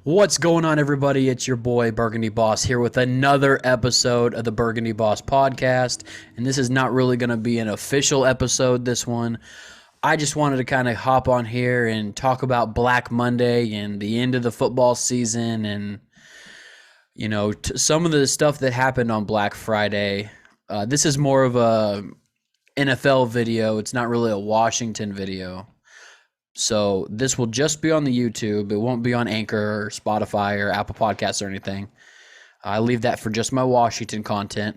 What's going on, everybody? It's your boy Burgandy Boss here with another episode of the Burgandy Boss podcast. And this is not really going to be an official episode, this one. I just wanted to kind of hop on here and talk about Black Monday and the end of the football season and, some of the stuff that happened on Black Friday. This is more of a NFL video. It's not really a Washington video. So this will just be on the YouTube. It won't be on Anchor or Spotify or Apple Podcasts or anything. I leave that for just my Washington content.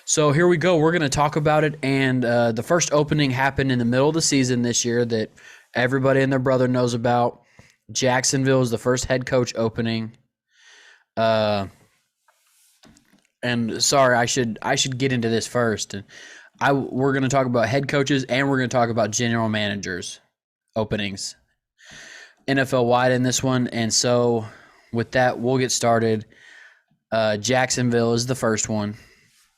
So here we go. We're going to talk about it. And the first opening happened in the middle of the season this year that everybody and their brother knows about. Jacksonville is the first head coach opening. And sorry, I should get into this first. We're going to talk about head coaches and we're going to talk about general managers openings NFL wide in this one. And so with that, we'll get started. Jacksonville is the first one.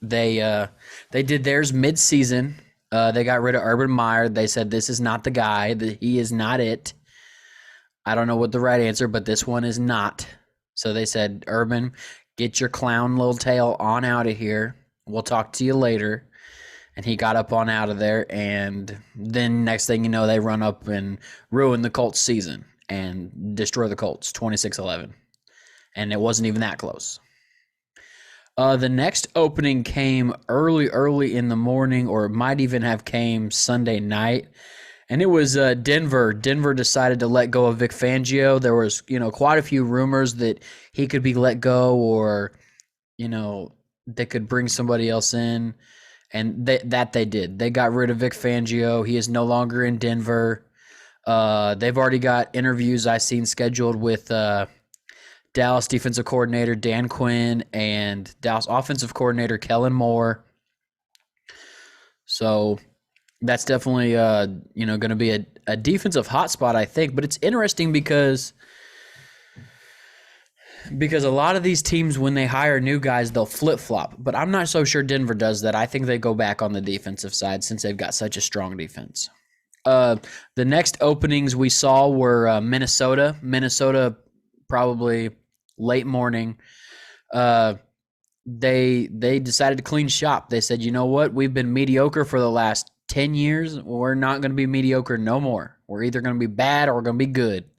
They did theirs mid-season. They got rid of Urban Meyer. They said this is not the guy, that he is not it. I don't know what the right answer, but this one is not. So they said, Urban, get your clown little tail on out of here. We'll talk to you later. And he got up on out of there, and then next thing you know, they run up and ruin the Colts season and destroy the Colts 26-11. And it wasn't even that close. The next opening came early in the morning, or it might even have came Sunday night. And it was Denver. Denver decided to let go of Vic Fangio. There was, quite a few rumors that he could be let go, or, they could bring somebody else in. And they did. They got rid of Vic Fangio. He is no longer in Denver. They've already got interviews I've seen scheduled with Dallas defensive coordinator Dan Quinn and Dallas offensive coordinator Kellen Moore. So that's definitely going to be a defensive hotspot, I think. But it's interesting because a lot of these teams, when they hire new guys, they'll flip-flop. But I'm not so sure Denver does that. I think they go back on the defensive side since they've got such a strong defense. The next openings we saw were Minnesota. Minnesota, probably late morning. They decided to clean shop. They said, you know what? We've been mediocre for the last 10 years. We're not going to be mediocre no more. We're either going to be bad or we're going to be good.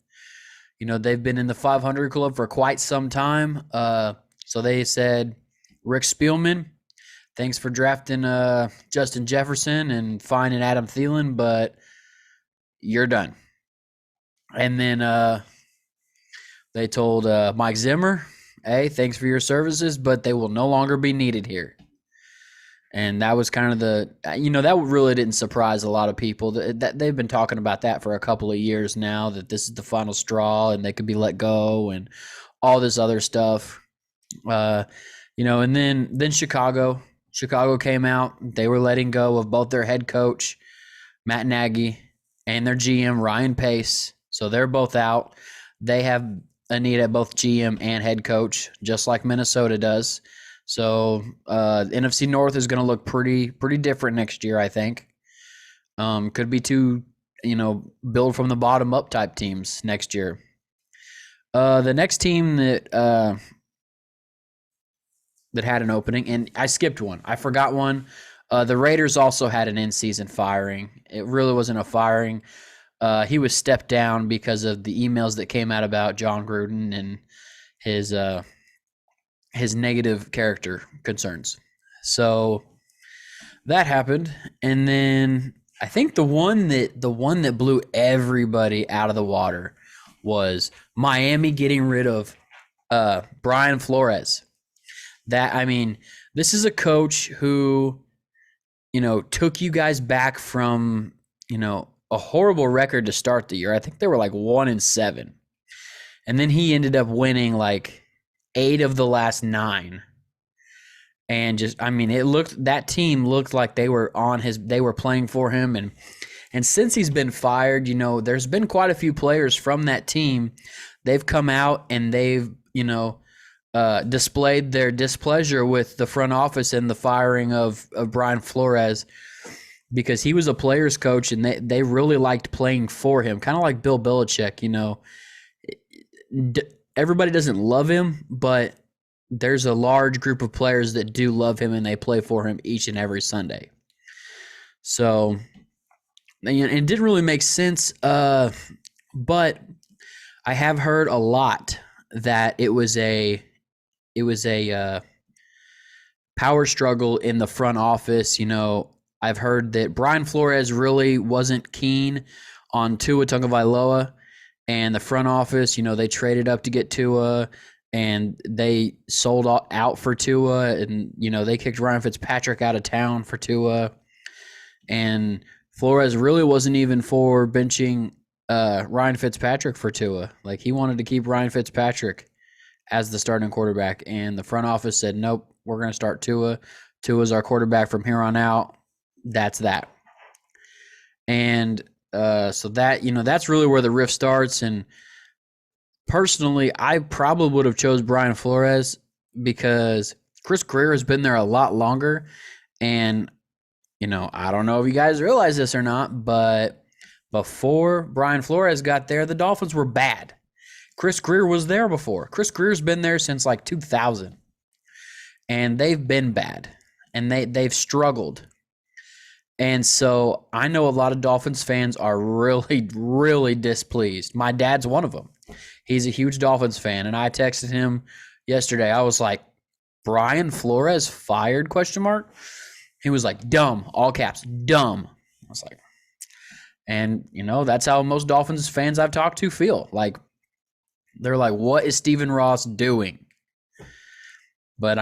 They've been in the 500 club for quite some time. So they said, Rick Spielman, thanks for drafting Justin Jefferson and finding Adam Thielen, but you're done. And then they told Mike Zimmer, hey, thanks for your services, but they will no longer be needed here. And that was kind of that really didn't surprise a lot of people. That they've been talking about that for a couple of years now, that this is the final straw and they could be let go and all this other stuff. And then Chicago came out. They were letting go of both their head coach, Matt Nagy, and their GM, Ryan Pace. So they're both out. They have a need at both GM and head coach, just like Minnesota does. So NFC North is going to look pretty different next year, I think. Could be two, build from the bottom up type teams next year. The next team that had an opening, and I skipped one. I forgot one. The Raiders also had an in-season firing. It really wasn't a firing. He was stepped down because of the emails that came out about John Gruden and his negative character concerns. So that happened. And then I think the one that blew everybody out of the water was Miami getting rid of Brian Flores. This is a coach who, took you guys back from, a horrible record to start the year. I think they were like 1-7. And then he ended up winning like 8 of the last 9. And that team looked like they were playing for him. And since he's been fired, there's been quite a few players from that team. They've come out and they've, displayed their displeasure with the front office and the firing of Brian Flores, because he was a player's coach and they really liked playing for him. Kind of like Bill Belichick, everybody doesn't love him, but there's a large group of players that do love him and they play for him each and every Sunday. So it didn't really make sense, but I have heard a lot that it was a power struggle in the front office. I've heard that Brian Flores really wasn't keen on Tua Tagovailoa, and the front office, they traded up to get Tua, and they sold out for Tua, and they kicked Ryan Fitzpatrick out of town for Tua, and Flores really wasn't even for benching Ryan Fitzpatrick for Tua. Like, he wanted to keep Ryan Fitzpatrick as the starting quarterback, and the front office said, nope, we're going to start Tua. Tua's our quarterback from here on out. That's that. And so that, that's really where the rift starts. And personally, I probably would have chose Brian Flores because Chris Greer has been there a lot longer. And, I don't know if you guys realize this or not, but before Brian Flores got there, the Dolphins were bad. Chris Greer was there before. Chris Greer's been there since like 2000. And they've been bad. And they've struggled. And so I know a lot of Dolphins fans are really, really displeased. My dad's one of them. He's a huge Dolphins fan. And I texted him yesterday. I was like, Brian Flores fired, ? He was like, dumb, all caps, dumb. I was like, and, that's how most Dolphins fans I've talked to feel. Like, they're like, what is Stephen Ross doing? But,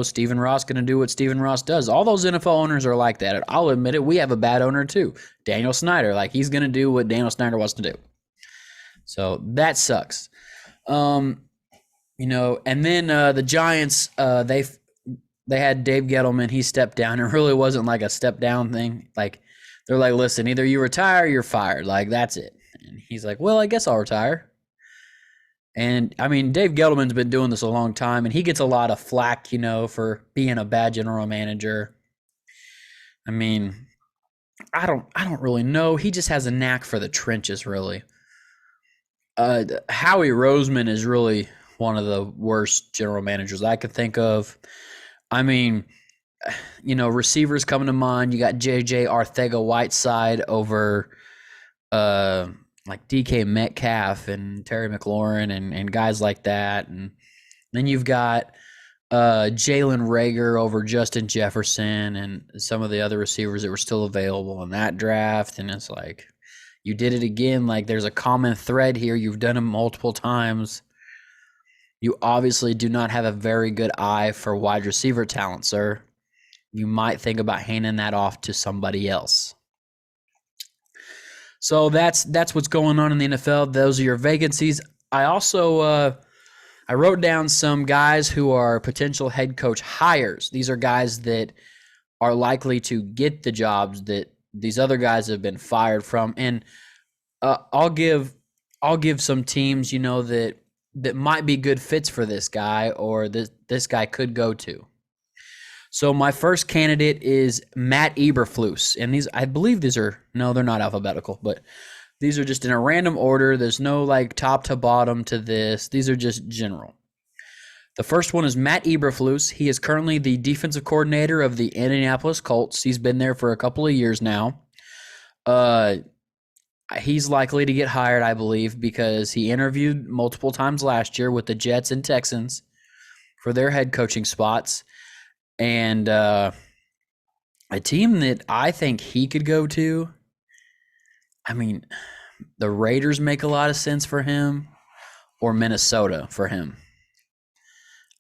Stephen Ross going to do what Stephen Ross does. All those NFL owners are like that. I'll admit it. We have a bad owner, too. Daniel Snyder. Like, he's going to do what Daniel Snyder wants to do. So, that sucks. And then the Giants, they had Dave Gettleman. He stepped down. It really wasn't like a step down thing. Like, they're like, listen, either you retire or you're fired. Like, that's it. And he's like, well, I guess I'll retire. And, Dave Gettleman's been doing this a long time, and he gets a lot of flack, for being a bad general manager. I don't really know. He just has a knack for the trenches, really. Howie Roseman is really one of the worst general managers I could think of. Receivers coming to mind. You got J.J. Arcega-Whiteside over like DK Metcalf and Terry McLaurin and guys like that. And then you've got Jalen Reagor over Justin Jefferson and some of the other receivers that were still available in that draft. And it's like, you did it again. Like, there's a common thread here. You've done it multiple times. You obviously do not have a very good eye for wide receiver talent, sir. You might think about handing that off to somebody else. So that's what's going on in the NFL. Those are your vacancies. I also I wrote down some guys who are potential head coach hires. These are guys that are likely to get the jobs that these other guys have been fired from. And I'll give some teams, that might be good fits for this guy or this guy could go to. So my first candidate is Matt Eberflus. And I believe they're not alphabetical, but these are just in a random order. There's no like top to bottom to this. These are just general. The first one is Matt Eberflus. He is currently the defensive coordinator of the Indianapolis Colts. He's been there for a couple of years now. He's likely to get hired, I believe, because he interviewed multiple times last year with the Jets and Texans for their head coaching spots. And a team that I think he could go to, the Raiders make a lot of sense for him, or Minnesota for him.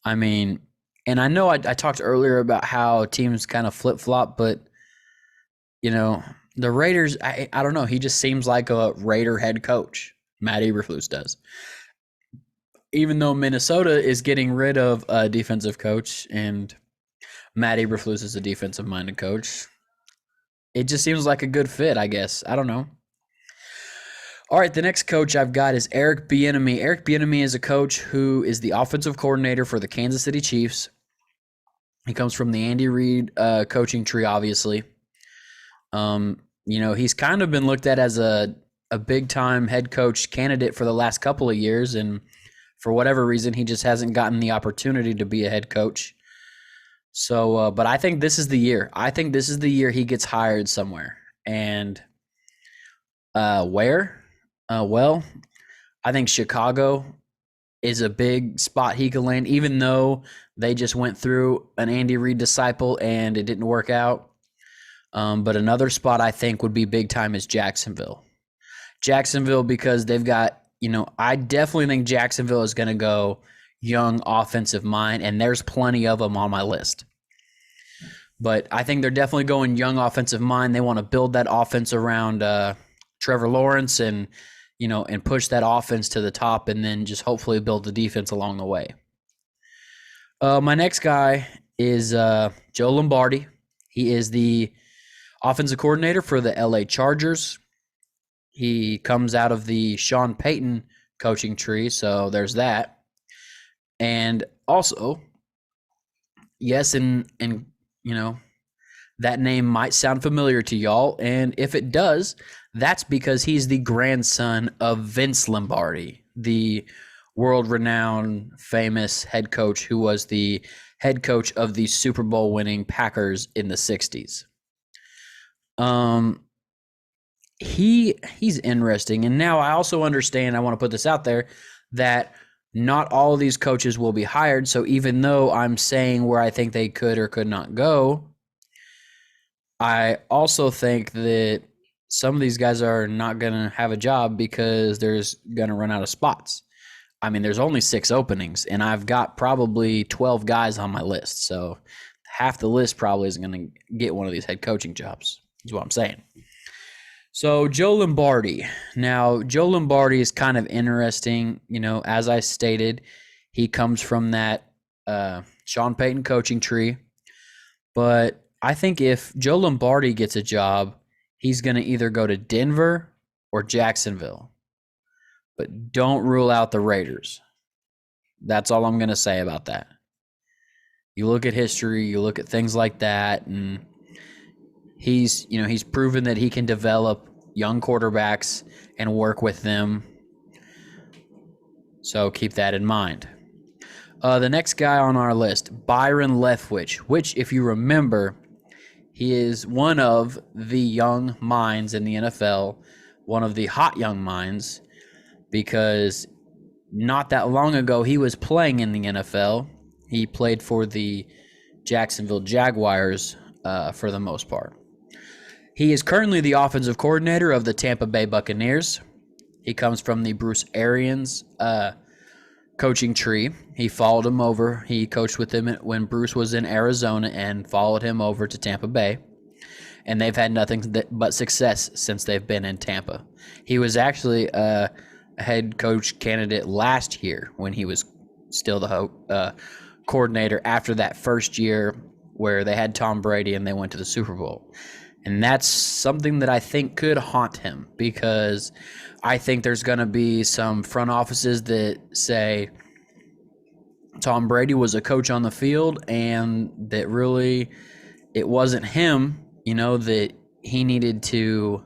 And I know I talked earlier about how teams kind of flip-flop, but, the Raiders, I don't know. He just seems like a Raider head coach. Matt Eberflus does. Even though Minnesota is getting rid of a defensive coach and Matt Eberflus is a defensive-minded coach, it just seems like a good fit, I guess. I don't know. All right, the next coach I've got is Eric Bieniemy. Eric Bieniemy is a coach who is the offensive coordinator for the Kansas City Chiefs. He comes from the Andy Reid coaching tree, obviously. He's kind of been looked at as a a big time head coach candidate for the last couple of years, and for whatever reason, he just hasn't gotten the opportunity to be a head coach. So, but I think this is the year. I think this is the year he gets hired somewhere. And where? Well, I think Chicago is a big spot he could land, even though they just went through an Andy Reid disciple and it didn't work out. But another spot I think would be big time is Jacksonville. Jacksonville, because they've got, I definitely think Jacksonville is going to go young offensive mind, and there's plenty of them on my list. But I think they're definitely going young offensive mind. They want to build that offense around Trevor Lawrence and push that offense to the top, and then just hopefully build the defense along the way. My next guy is Joe Lombardi. He is the offensive coordinator for the LA Chargers. He comes out of the Sean Payton coaching tree, so there's that. And also, yes, and that name might sound familiar to y'all, and if it does, that's because he's the grandson of Vince Lombardi, the world-renowned, famous head coach who was the head coach of the Super Bowl winning Packers in the 60s. He's interesting. And now I also understand, I want to put this out there, that not all of these coaches will be hired. So even though I'm saying where I think they could or could not go, I also think that some of these guys are not going to have a job because there's going to run out of spots. I mean, there's only 6 openings, and I've got probably 12 guys on my list. So half the list probably isn't going to get one of these head coaching jobs, is what I'm saying. So Joe Lombardi. Now, Joe Lombardi is kind of interesting. As I stated, he comes from that Sean Payton coaching tree. But I think if Joe Lombardi gets a job, he's going to either go to Denver or Jacksonville. But don't rule out the Raiders. That's all I'm going to say about that. You look at history, you look at things like that, and he's proven that he can develop young quarterbacks and work with them. So keep that in mind. The next guy on our list, Byron Leftwich, which, if you remember, he is one of the young minds in the NFL, one of the hot young minds, because not that long ago he was playing in the NFL. He played for the Jacksonville Jaguars for the most part. He is currently the offensive coordinator of the Tampa Bay Buccaneers. He comes from the Bruce Arians coaching tree. He followed him over. He coached with him when Bruce was in Arizona and followed him over to Tampa Bay. And they've had nothing but success since they've been in Tampa. He was actually a head coach candidate last year when he was still the coordinator after that first year where they had Tom Brady and they went to the Super Bowl. And that's something that I think could haunt him, because I think there's going to be some front offices that say Tom Brady was a coach on the field and that really it wasn't him, that he needed to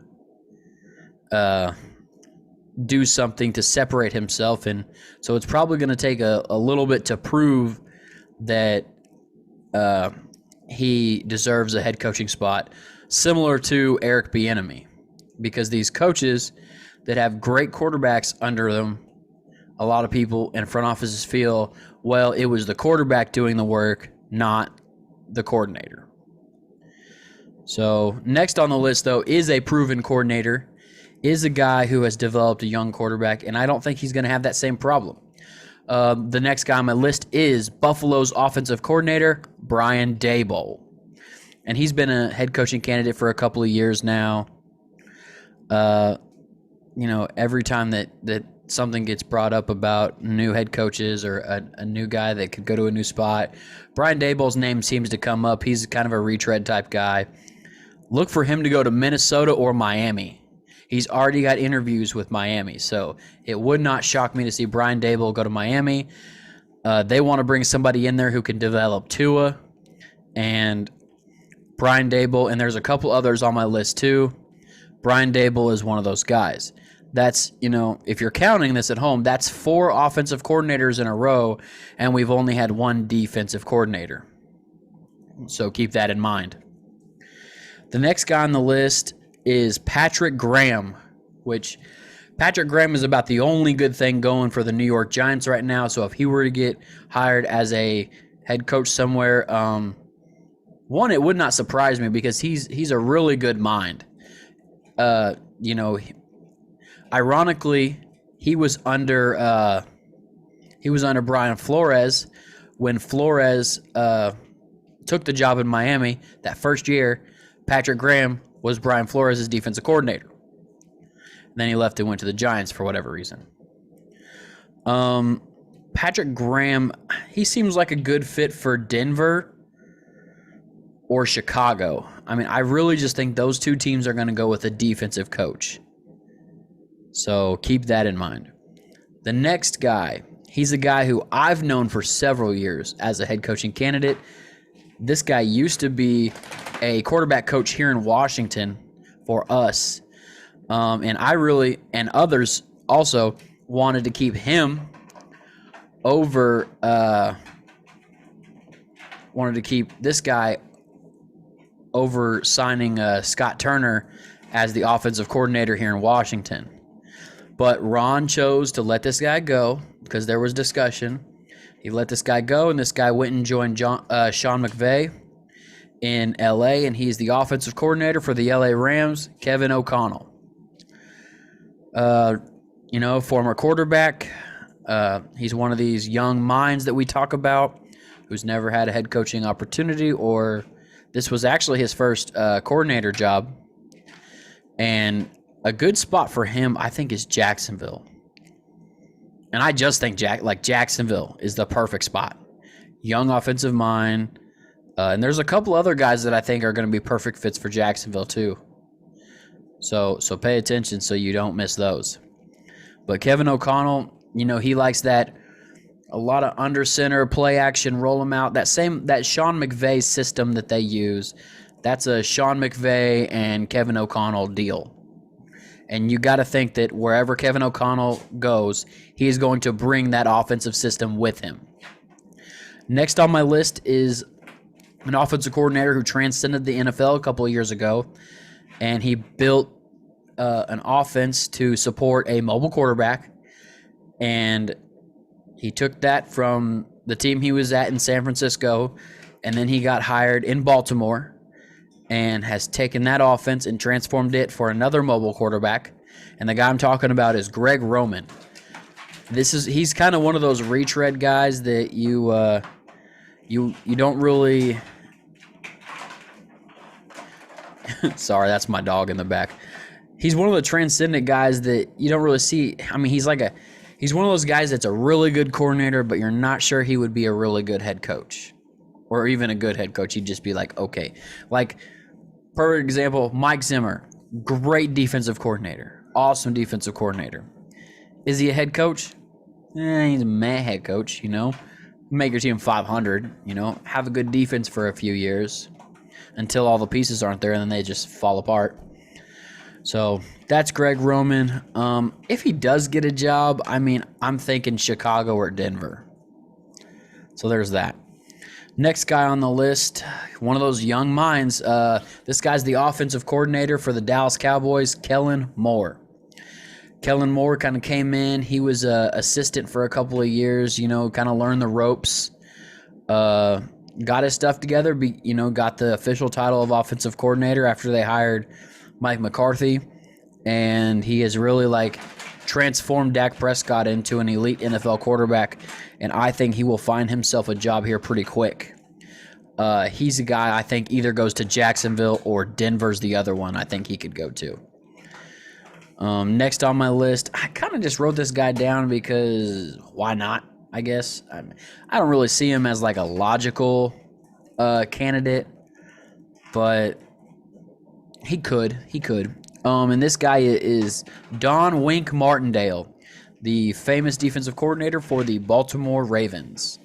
do something to separate himself. And so it's probably going to take a little bit to prove that he deserves a head coaching spot, similar to Eric Bieniemy, because these coaches that have great quarterbacks under them, a lot of people in front offices feel, well, it was the quarterback doing the work, not the coordinator. So next on the list, though, is a proven coordinator, is a guy who has developed a young quarterback, and I don't think he's going to have that same problem. The next guy on my list is Buffalo's offensive coordinator, Brian Daboll. And he's been a head coaching candidate for a couple of years now. Every time that something gets brought up about new head coaches or a new guy that could go to a new spot, Brian Daboll's name seems to come up. He's kind of a retread type guy. Look for him to go to Minnesota or Miami. He's already got interviews with Miami, so it would not shock me to see Brian Daboll go to Miami. They want to bring somebody in there who can develop Tua, and Brian Daboll, and there's a couple others on my list too. Brian Daboll is one of those guys. That's, if you're counting this at home, that's 4 offensive coordinators in a row, and we've only had 1 defensive coordinator. So keep that in mind. The next guy on the list is Patrick Graham, which Patrick Graham is about the only good thing going for the New York Giants right now. So if he were to get hired as a head coach somewhere, one, it would not surprise me because he's a really good mind. Ironically, he was under Brian Flores when Flores took the job in Miami that first year. Patrick Graham was Brian Flores' defensive coordinator. Then he left and went to the Giants for whatever reason. Patrick Graham, he seems like a good fit for Denver or Chicago. I mean, I really just think those 2 teams are going to go with a defensive coach. So keep that in mind. The next guy, he's a guy who I've known for several years as a head coaching candidate. This guy used to be a quarterback coach here in Washington for us. And I really, and others also, wanted to keep him over, wanted to keep this guy over signing Scott Turner as the offensive coordinator here in Washington. But Ron chose to let this guy go because there was discussion. He let this guy go, and this guy went and joined Sean McVay in L.A., and he's the offensive coordinator for the L.A. Rams, Kevin O'Connell. Former quarterback. He's one of these young minds that we talk about who's never had a head coaching opportunity, or this was actually his first coordinator job. And a good spot for him, I think, is Jacksonville. And I just think Jacksonville is the perfect spot. Young offensive mind. And there's a couple other guys that I think are going to be perfect fits for Jacksonville too. So pay attention so you don't miss those. But Kevin O'Connell, he likes that a lot of under center play action, roll them out. That Sean McVay system that they use, that's a Sean McVay and Kevin O'Connell deal. And you got to think that wherever Kevin O'Connell goes, he is going to bring that offensive system with him. Next on my list is an offensive coordinator who transcended the NFL a couple of years ago, and he built an offense to support a mobile quarterback, and he took that from the team he was at in San Francisco, and then he got hired in Baltimore and has taken that offense and transformed it for another mobile quarterback. And the guy I'm talking about is Greg Roman. He's kind of one of those retread guys that you don't really. Sorry, that's my dog in the back. He's one of the transcendent guys that you don't really see. I mean, he's one of those guys that's a really good coordinator, but you're not sure he would be a really good head coach, or even a good head coach. He'd just be like, okay, like. Perfect example, Mike Zimmer, great defensive coordinator, awesome defensive coordinator. Is he a head coach? He's a meh head coach, Make your team 500, have a good defense for a few years until all the pieces aren't there and then they just fall apart. So that's Greg Roman. If he does get a job, I'm thinking Chicago or Denver. So there's that. Next guy on the list, one of those young minds. This guy's the offensive coordinator for the Dallas Cowboys, Kellen Moore. Kellen Moore kind of came in. He was an assistant for a couple of years, kind of learned the ropes. Got his stuff together, got the official title of offensive coordinator after they hired Mike McCarthy. And he has really, transformed Dak Prescott into an elite NFL quarterback, and I think he will find himself a job here pretty quick. He's a guy I think either goes to Jacksonville or Denver's the other one I think he could go to. Next on my list, I kind of just wrote this guy down because why not, I guess. I don't really see him as a logical candidate, but he could. And this guy is Don Wink Martindale, the famous defensive coordinator for the Baltimore Ravens.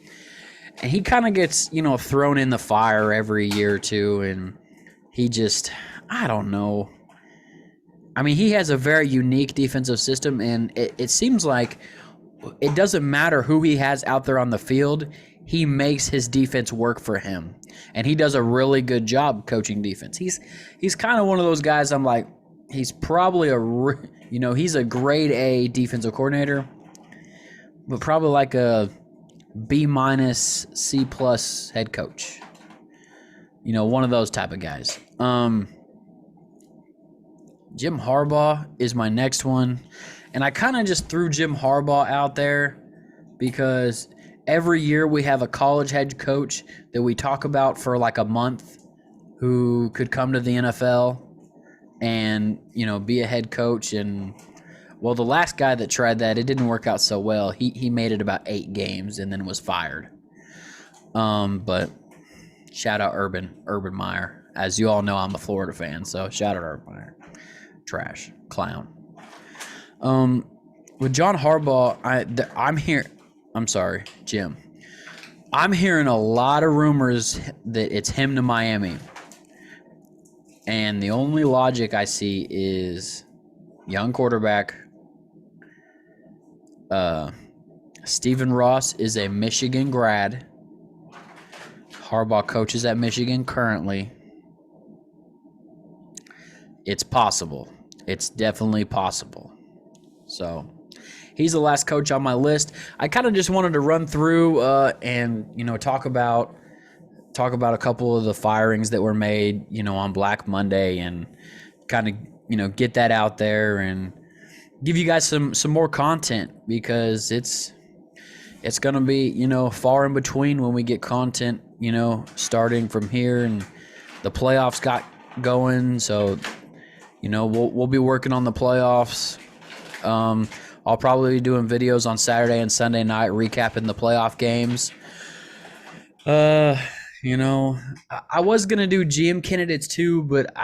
And he kind of gets, thrown in the fire every year or two, and he just, I don't know. I mean, he has a very unique defensive system, and it seems like it doesn't matter who he has out there on the field. He makes his defense work for him, and he does a really good job coaching defense. He's kind of one of those guys. I'm like, he's probably he's a grade A defensive coordinator, but probably like a B minus C plus head coach. One of those type of guys. Jim Harbaugh is my next one. And I kind of just threw Jim Harbaugh out there because every year we have a college head coach that we talk about for like a month who could come to the NFL and, be a head coach. And, well, the last guy that tried that, it didn't work out so well. He made it about 8 games and then was fired. But shout out Urban Meyer. As you all know, I'm a Florida fan, so shout out Urban Meyer. Trash. Clown. With John Harbaugh, Jim. I'm hearing a lot of rumors that it's him to Miami. And the only logic I see is young quarterback. Stephen Ross is a Michigan grad. Harbaugh coaches at Michigan currently. It's possible. It's definitely possible. So he's the last coach on my list. I kind of just wanted to run through and talk about a couple of the firings that were made, on Black Monday, and kind of get that out there and give you guys some more content, because it's gonna be far in between when we get content starting from here, and the playoffs got going, so we'll be working on the playoffs. I'll probably be doing videos on Saturday and Sunday night recapping the playoff games. I was going to do GM candidates too, but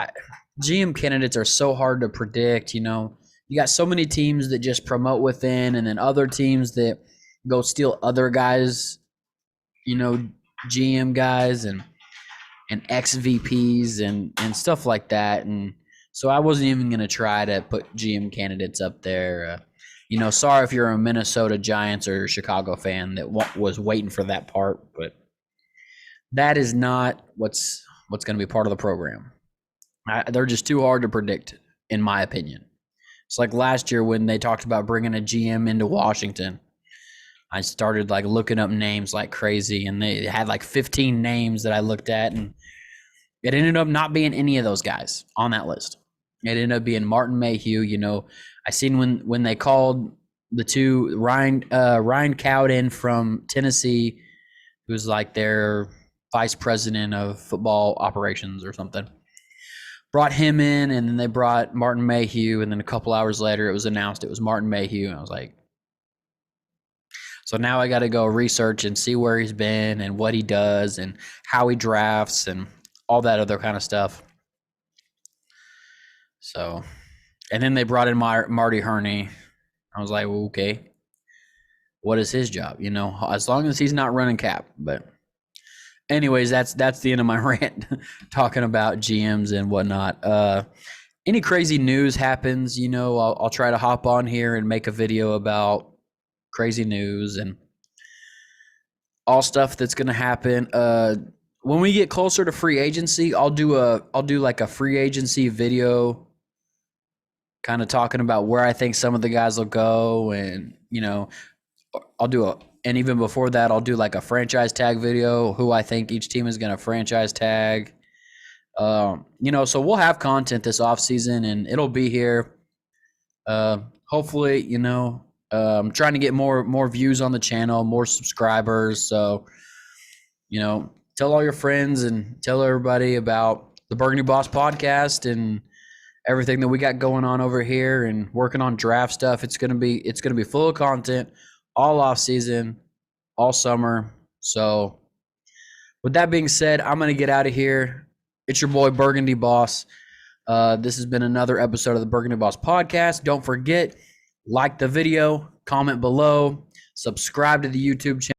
GM candidates are so hard to predict. You got so many teams that just promote within, and then other teams that go steal other guys, GM guys and ex-VPs and stuff like that. And so I wasn't even going to try to put GM candidates up there. Sorry if you're a Minnesota Giants or Chicago fan that was waiting for that part, but that is not what's going to be part of the program. They're just too hard to predict, in my opinion. It's like last year when they talked about bringing a GM into Washington. I started looking up names like crazy, and they had 15 names that I looked at, and it ended up not being any of those guys on that list. It ended up being Martin Mayhew. I seen when they called the two Ryan Cowden from Tennessee, who's their vice president of football operations or something. Brought him in, and then they brought Martin Mayhew, and then a couple hours later it was announced it was Martin Mayhew, and I was like, so now I got to go research and see where he's been and what he does and how he drafts and all that other kind of stuff. So, and then they brought in Marty Herney. I was like, well, okay, what is his job? As long as he's not running cap. But anyways, that's the end of my rant talking about GMs and whatnot. Any crazy news happens, I'll try to hop on here and make a video about crazy news and all stuff that's going to happen. When we get closer to free agency, I'll do a free agency video kind of talking about where I think some of the guys will go, and and even before that, I'll do a franchise tag video, who I think each team is going to franchise tag. So we'll have content this off season, and it'll be here. Hopefully, I'm trying to get more views on the channel, more subscribers. So, tell all your friends and tell everybody about the Burgandy Boss podcast and everything that we got going on over here and working on draft stuff. It's gonna be full of content all off season, all summer. So with that being said, I'm gonna get out of here. It's your boy Burgandy Boss. This has been another episode of the Burgandy Boss podcast. Don't forget, like the video, comment below, subscribe to the YouTube channel.